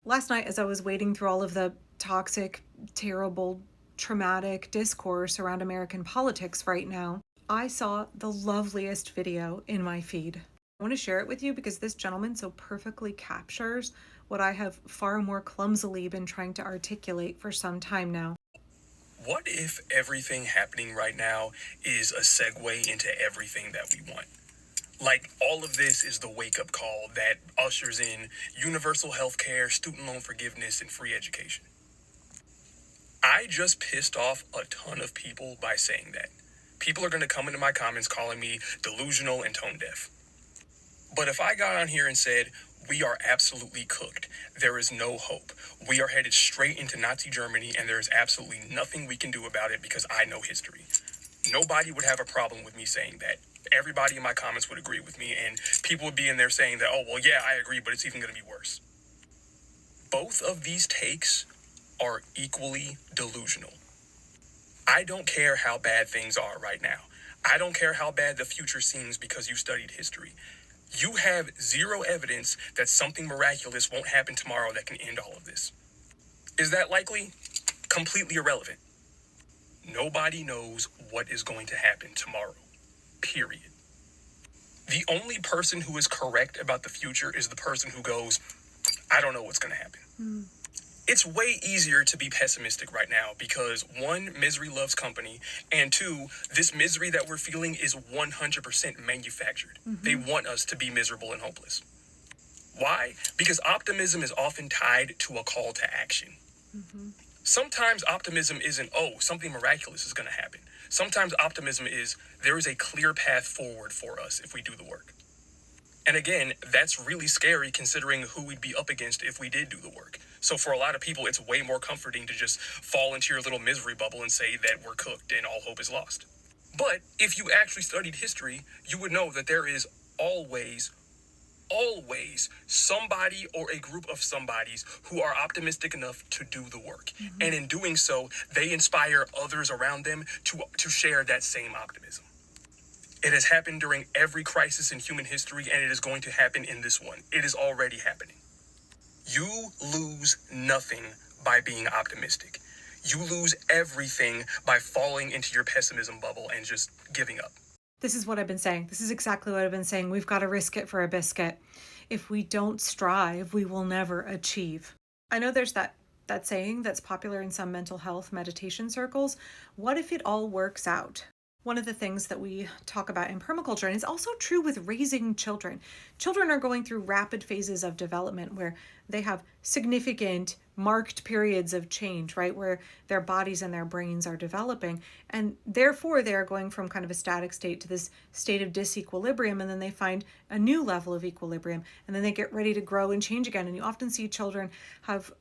Last night, as I was wading through all of the toxic, terrible, traumatic discourse around American politics right now, I saw the loveliest video in my feed. I want to share it with you because this gentleman so perfectly captures what I have far more clumsily been trying to articulate for some time now. What if everything happening right now is a segue into everything that we want? Like, all of this is the wake up call that ushers in universal health care, student loan forgiveness, and free education. I just pissed off a ton of people by saying that. People are going to come into my comments calling me delusional and tone deaf. But if I got on here and said, we are absolutely cooked, there is no hope, we are headed straight into Nazi Germany, and there is absolutely nothing we can do about it because I know history, nobody would have a problem with me saying that. Everybody in my comments would agree with me, and people would be in there saying that, oh, well, yeah, I agree, but it's even going to be worse. Both of these takes are equally delusional. I don't care how bad things are right now. I don't care how bad the future seems because you studied history. You have zero evidence that something miraculous won't happen tomorrow that can end all of this. Is that likely? Completely irrelevant. Nobody knows what is going to happen tomorrow. Period. The only person who is correct about the future is the person who goes, I don't know what's going to happen. It's way easier to be pessimistic right now because one, misery loves company, and two, this misery that we're feeling is 100% manufactured. They want us to be miserable and hopeless. Why? Because optimism is often tied to a call to action. Sometimes optimism isn't, oh, something miraculous is going to happen. Sometimes optimism is, there is a clear path forward for us if we do the work. And again, that's really scary considering who we'd be up against if we did do the work. So for a lot of people, it's way more comforting to just fall into your little misery bubble and say that we're cooked and all hope is lost. But if you actually studied history, you would know that there is always somebody or a group of somebodies who are optimistic enough to do the work. And in doing so, they inspire others around them to share that same optimism. It has happened during every crisis in human history, and it is going to happen in this one. It is already happening. You lose nothing by being optimistic. You lose everything by falling into your pessimism bubble and just giving up. This is what I've been saying. This is exactly what I've been saying. We've got to risk it for a biscuit. If we don't strive, we will never achieve. I know there's that saying that's popular in some mental health meditation circles. What if it all works out? One of the things that we talk about in permaculture, and it's also true with raising children. Children are going through rapid phases of development where they have significant marked periods of change, right? Where their bodies and their brains are developing. And therefore, they are going from kind of a static state to this state of disequilibrium. And then they find a new level of equilibrium. And then they get ready to grow and change again. And you often see children have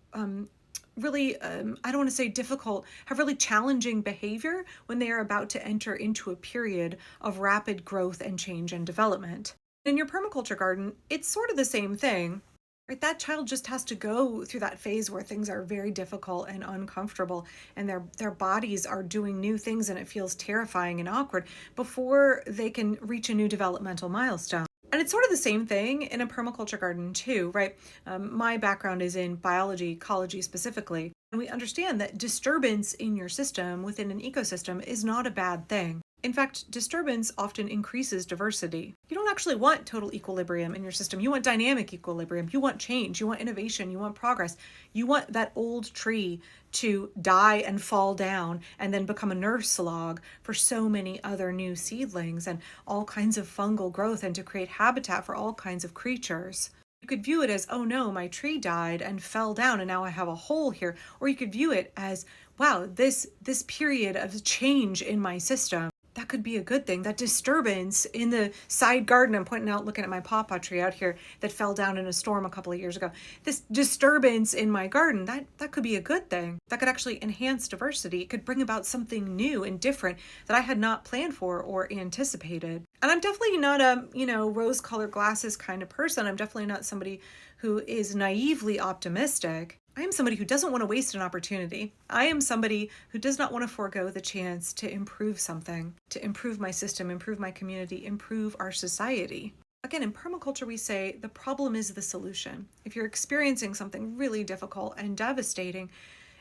really, I don't want to say difficult, have really challenging behavior when they are about to enter into a period of rapid growth and change and development. In your permaculture garden, it's sort of the same thing, right? That child just has to go through that phase where things are very difficult and uncomfortable and their bodies are doing new things and it feels terrifying and awkward before they can reach a new developmental milestone. And it's sort of the same thing in a permaculture garden too, right? My background is in biology, ecology specifically, and we understand that disturbance in your system within an ecosystem is not a bad thing. In fact, disturbance often increases diversity. You don't actually want total equilibrium in your system. You want dynamic equilibrium. You want change. You want innovation. You want progress. You want that old tree to die and fall down and then become a nurse log for so many other new seedlings and all kinds of fungal growth and to create habitat for all kinds of creatures. You could view it as, oh no, my tree died and fell down and now I have a hole here. Or you could view it as, wow, this period of change in my system, that could be a good thing. That disturbance in the side garden, I'm pointing out, looking at my pawpaw tree out here that fell down in a storm a couple of years ago. This disturbance in my garden, that could be a good thing. That could actually enhance diversity. It could bring about something new and different that I had not planned for or anticipated. And I'm definitely not a, rose-colored glasses kind of person. I'm definitely not somebody who is naively optimistic. I am somebody who doesn't want to waste an opportunity. I am somebody who does not want to forego the chance to improve something, to improve my system, improve my community, improve our society. Again, in permaculture, we say the problem is the solution. If you're experiencing something really difficult and devastating,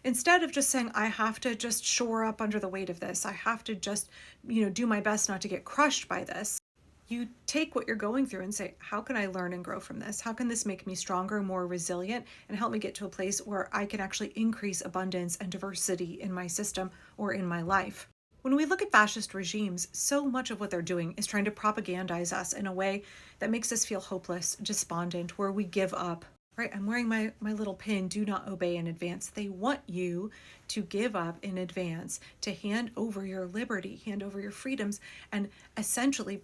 instead of just saying, I have to just shore up under the weight of this, I have to just, do my best not to get crushed by this, you take what you're going through and say, how can I learn and grow from this? How can this make me stronger, more resilient, and help me get to a place where I can actually increase abundance and diversity in my system or in my life? When we look at fascist regimes, so much of what they're doing is trying to propagandize us in a way that makes us feel hopeless, despondent, where we give up. Right, I'm wearing my little pin, do not obey in advance. They want you to give up in advance, to hand over your liberty, hand over your freedoms, and essentially,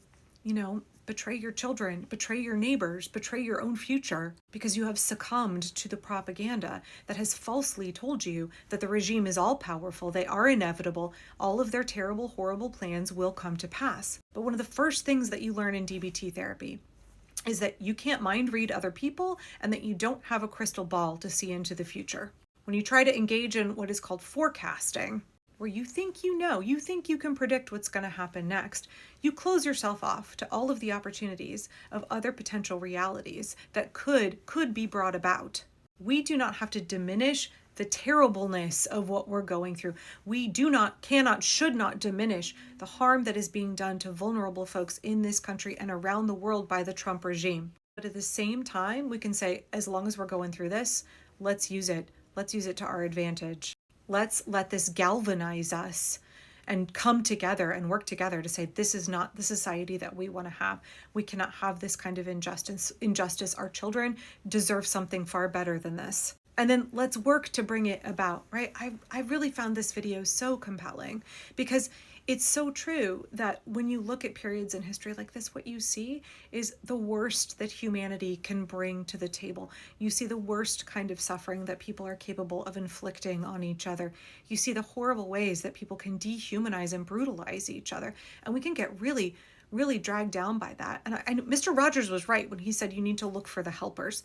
betray your children, betray your neighbors, betray your own future because you have succumbed to the propaganda that has falsely told you that the regime is all powerful, they are inevitable, all of their terrible, horrible plans will come to pass. But one of the first things that you learn in DBT therapy is that you can't mind read other people and that you don't have a crystal ball to see into the future. When you try to engage in what is called forecasting, where you think you think you can predict what's going to happen next, you close yourself off to all of the opportunities of other potential realities that could be brought about. We do not have to diminish the terribleness of what we're going through. We do not, cannot, should not diminish the harm that is being done to vulnerable folks in this country and around the world by the Trump regime. But at the same time, we can say, as long as we're going through this, let's use it. Let's use it to our advantage. Let's let this galvanize us and come together and work together to say, this is not the society that we want to have. We cannot have this kind of injustice. Our children deserve something far better than this. And then let's work to bring it about, right? I really found this video so compelling because it's so true that when you look at periods in history like this, what you see is the worst that humanity can bring to the table. You see the worst kind of suffering that people are capable of inflicting on each other. You see the horrible ways that people can dehumanize and brutalize each other. And we can get really, really dragged down by that. And Mr. Rogers was right when he said you need to look for the helpers.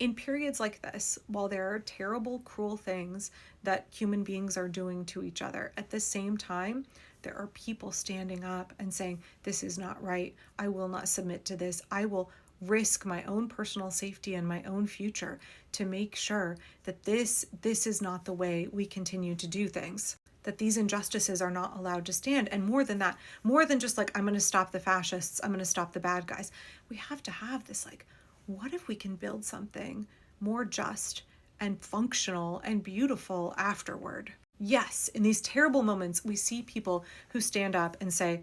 In periods like this, while there are terrible, cruel things that human beings are doing to each other, at the same time, there are people standing up and saying, this is not right. I will not submit to this. I will risk my own personal safety and my own future to make sure that this is not the way we continue to do things, that these injustices are not allowed to stand. And more than that, more than just like, I'm going to stop the fascists, I'm going to stop the bad guys, we have to have this like, what if we can build something more just and functional and beautiful afterward? Yes, in these terrible moments, we see people who stand up and say,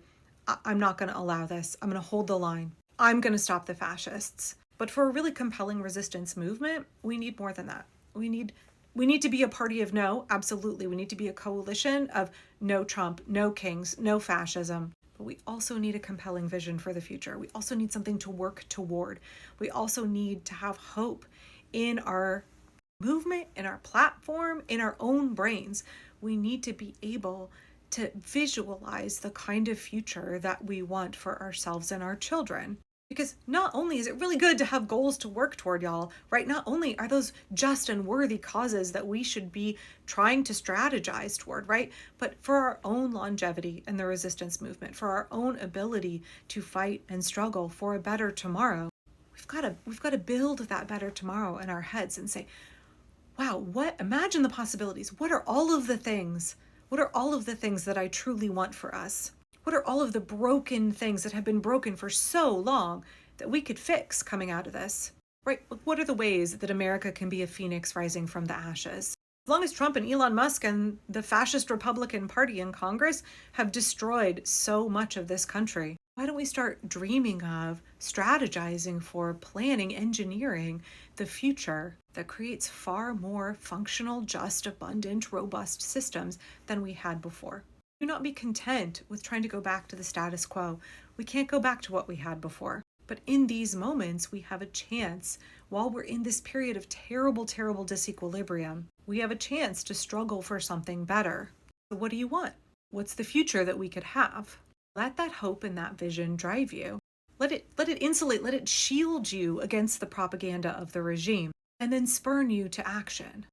I'm not going to allow this. I'm going to hold the line. I'm going to stop the fascists. But for a really compelling resistance movement, we need more than that. We need to be a party of no, absolutely. We need to be a coalition of no Trump, no kings, no fascism. But we also need a compelling vision for the future. We also need something to work toward. We also need to have hope in our movement, in our platform, in our own brains. We need to be able to visualize the kind of future that we want for ourselves and our children. Because not only is it really good to have goals to work toward, y'all, right? Not only are those just and worthy causes that we should be trying to strategize toward, right? But for our own longevity in the resistance movement, for our own ability to fight and struggle for a better tomorrow, we've got to build that better tomorrow in our heads and say, wow, imagine the possibilities. What are all of the things? What are all of the things that I truly want for us? What are all of the broken things that have been broken for so long that we could fix coming out of this? Right? What are the ways that America can be a phoenix rising from the ashes? As long as Trump and Elon Musk and the fascist Republican Party in Congress have destroyed so much of this country, why don't we start dreaming of, strategizing for, planning, engineering the future that creates far more functional, just, abundant, robust systems than we had before? Do not be content with trying to go back to the status quo. We can't go back to what we had before. But in these moments, we have a chance, while we're in this period of terrible, terrible disequilibrium, we have a chance to struggle for something better. So what do you want? What's the future that we could have? Let that hope and that vision drive you. Let it insulate, let it shield you against the propaganda of the regime, and then spurn you to action.